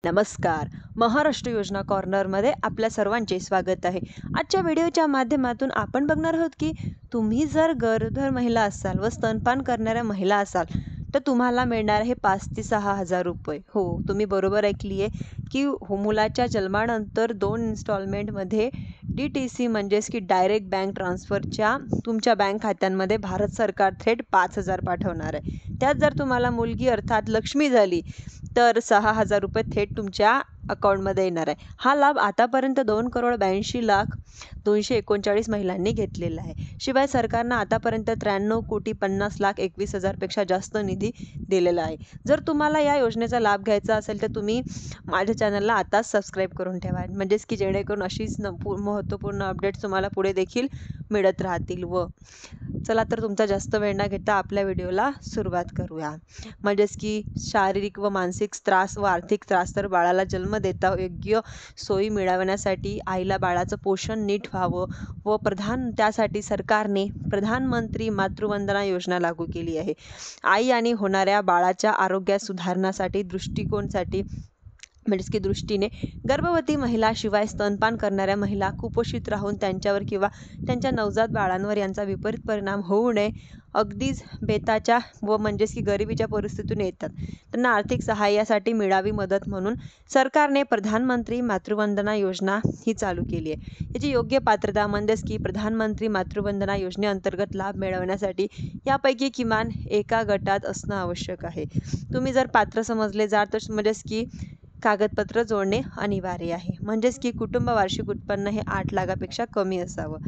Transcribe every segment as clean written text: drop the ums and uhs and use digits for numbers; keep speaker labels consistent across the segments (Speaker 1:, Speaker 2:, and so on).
Speaker 1: नमस्कार. महाराष्ट्र योजना कॉर्नरमध्ये आपल्या सर्वांचे स्वागत आहे. आजच्या व्हिडिओच्या माध्यमातून आपण बघणार आहोत की तुम्ही जर गरोदर महिला असाल व स्तनपान करणाऱ्या महिला असाल तर तुम्हाला मिळणार आहे 5 ते 6,000 रुपये. हो, तुम्ही बरोबर ऐकली आहे की मुलाच्या जन्मानंतर 2 इन्स्टॉलमेंटमध्ये DTC म्हणजेच की डायरेक्ट बँक ट्रान्सफरच्या तुमच्या बँक खात्यांमध्ये भारत सरकार थेट 5,000 पाठवणार आहे. त्यात जर तुम्हाला मुलगी अर्थात लक्ष्मी झाली तर 6,000 रुपये थेट तुमच्या अकाउंटमध्ये येणार आहे. हा लाभ आतापर्यंत 2,82,239 महिलांनी घेतलेला आहे. शिवाय सरकारनं आतापर्यंत 93,50,21,000 पेक्षा जास्त निधी दिलेला आहे. जर तुम्हाला या योजनेचा लाभ घ्यायचा असेल तर तुम्ही माझ्या चॅनलला आताच सबस्क्राईब करून ठेवा, म्हणजेच की जेणेकरून अशीच महत्त्वपूर्ण अपडेट्स तुम्हाला पुढे देखील मिळत राहतील. व चला तर तुमचा जास्त वेळ न घेता आपल्या व्हिडिओला सुरुवात करूया. म्हणजेच की शारीरिक व मानसिक त्रास व आर्थिक त्रास तर बाळाला जन्म देता योग्य सोयी मिळवण्यासाठी आईला बाळाचं पोषण नीट व्हावं व त्यासाठी सरकारने प्रधानमंत्री मातृवंदना योजना लागू केली आहे. आई आणि होणाऱ्या बाळाच्या आरोग्य सुधारण्यासाठी दृष्टीने गर्भवती महिला शिवाय स्तनपान करणाऱ्या महिला कुपोषित राहून त्यांच्यावर किंवा त्यांच्या नवजात बाळांवर यांचा विपरीत परिणाम होऊ नये अगदीच बेताच्या व म्हणजेच की गरिबीच्या परिस्थितीतून येतात त्यांना आर्थिक सहाय्यासाठी मिळावी मदत म्हणून सरकारने प्रधानमंत्री मातृवंदना योजना ही चालू केली आहे. याची योग्य पात्रता म्हणजेच की प्रधानमंत्री मातृवंदना योजनेअंतर्गत लाभ मिळवण्यासाठी यापैकी किमान एका गटात असणं आवश्यक आहे. तुम्ही जर पात्र समजले जात तर म्हणजेच की कागदपत्र जोडणे अनिवार्य आहे. म्हणजेच की कुटुंब वार्षिक उत्पन्न हे 8 लाखापेक्षा कमी असावं.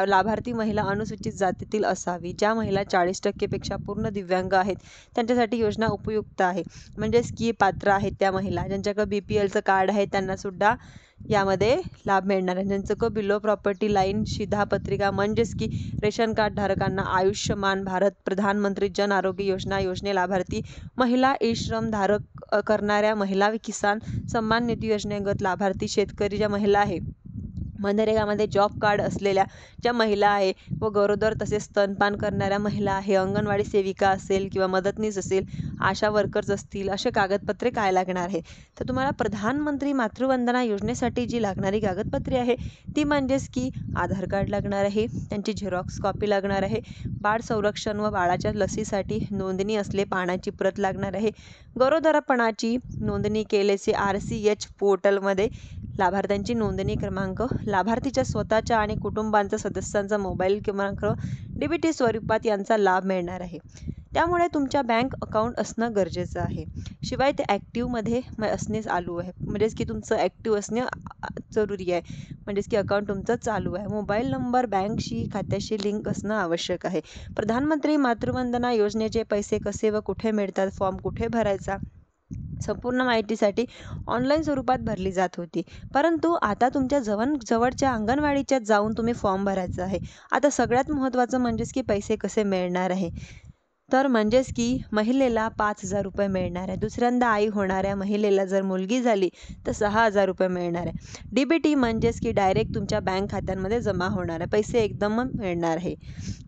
Speaker 1: लाभार्थी महिला अनुसूचित जातीतील असावी. ज्या महिला 40% पेक्षा पूर्ण दिव्यांग आहेत त्यांच्यासाठी योजना उपयुक्त आहे. म्हणजेच की पात्र आहेत त्या महिला ज्यांच्याकडे BPLचं कार्ड आहे त्यांना सुद्धा यामध्ये लाभ मिळणार आहे. ज्यांचं बिलो प्रॉपर्टी लाईन शिधापत्रिका म्हणजेच की रेशन कार्ड धारकांना आयुष्यमान भारत प्रधानमंत्री जन आरोग्य योजने लाभार्थी महिला श्रम धारक करणाऱ्या महिला किसान सन्मान निधी योजनेगत लाभार्थी शेतकरी ज्या महिला आहे मनरेगामध्ये जॉब कार्ड असलेल्या ज्या महिला आहे व गरोदर तसेच स्तनपान करणाऱ्या महिला आहे, अंगणवाडी सेविका असेल किंवा मदतनीस असेल, आशा वर्कर्स असतील, असे कागदपत्रे काय लागणार आहे तर तुम्हाला प्रधानमंत्री मातृवंदना योजनेसाठी जी लागणारी कागदपत्रे आहे ती म्हणजेच की आधार कार्ड लागणार आहे, त्यांची झेरॉक्स कॉपी लागणार आहे, बाळ संरक्षण व बाळाच्या लसीसाठी नोंदणी असले पानाची प्रत लागणार आहे, गरोदरपणाची नोंदणी केल्याचे RCH पोर्टलमध्ये लाभार्थ्यांची नोंदणी क्रमांक, लाभार्थीच्या स्वतःच्या आणि कुटुंबांचा सदस्यांचा मोबाईल क्रमांक DBT स्वरूपात यांचा लाभ मिळणार आहे. त्यामुळे तुमच्या बँक अकाउंट असणं गरजेचं आहे. शिवाय ते ॲक्टिव्हमध्ये असणे चालू आहे. म्हणजेच की तुमचं ॲक्टिव्ह असणे जरुरी आहे. म्हणजेच की अकाउंट तुमचं चालू आहे. मोबाईल नंबर बँकशी खात्याशी लिंक असणं आवश्यक आहे. प्रधानमंत्री मातृवंदना योजनेचे पैसे कसे व कुठे मिळतात, फॉर्म कुठे भरायचा संपूर्ण माहितीसाठी ऑनलाईन स्वरूपात भरली जात होती. परंतु आता तुमच्या जवळच्या अंगणवाडीच्यात जाऊन तुम्ही फॉर्म भरायचा आहे. आता सगळ्यात महत्त्वाचं म्हणजेच की पैसे कसे मिळणार आहे तर म्हणजेच की महिलेला 5,000 रुपये मिळणार आहे. दुसऱ्यांदा आई होणाऱ्या महिलेला जर मुलगी झाली तर 6,000 रुपये मिळणार आहे. DBT म्हणजेच की डायरेक्ट तुमच्या बँक खात्यांमध्ये जमा होणार आहे. पैसे एकदम मिळणार आहे.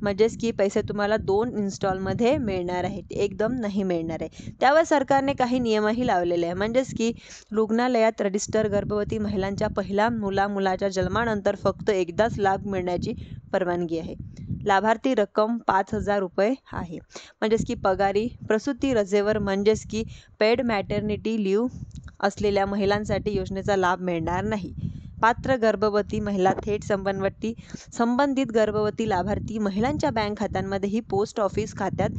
Speaker 1: म्हणजेच की पैसे तुम्हाला 2 इन्स्टॉलमध्ये मिळणार आहेत, एकदम नाही मिळणार आहे. त्यावर सरकारने काही नियमही लावलेले आहे. म्हणजेच की रुग्णालयात रजिस्टर गर्भवती महिलांच्या पहिल्या मुलाच्या जन्मानंतर फक्त एकदाच लाभ मिळण्याची परवानगी आहे. लाभार्थी रक्कम 5,000 रुपये आहे. म्हणजेच की पगारी प्रसूती रजेवर म्हणजेच की पेड मॅटर्निटी लिव्ह असलेल्या महिलांसाठी योजनेचा लाभ मिळणार नाही. पात्र गर्भवती महिला थेट संबंधित गर्भवती लाभार्थी महिलांच्या बँक खात्यांमध्ये ही पोस्ट ऑफिस खात्यात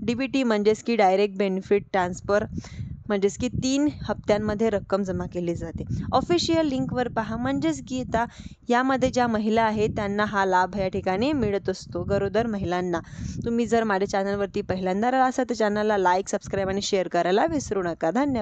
Speaker 1: DBT म्हणजेच की डायरेक्ट बेनिफिट ट्रान्सफर म्हणजेच की 3 हप्त्यांमध्ये रक्कम जमा केली जाते. ऑफिशियल लिंकवर पहा. म्हणजेच की आता यामध्ये ज्या महिला आहेत त्यांना हा लाभ या ठिकाणी मिळत असतो. गरोदर महिलांना. तुम्ही जर माझ्या चॅनलवरती पहिल्यांदा असाल तर चॅनलला लाईक, सबस्क्राईब आणि शेअर करायला विसरू नका. धन्यवाद.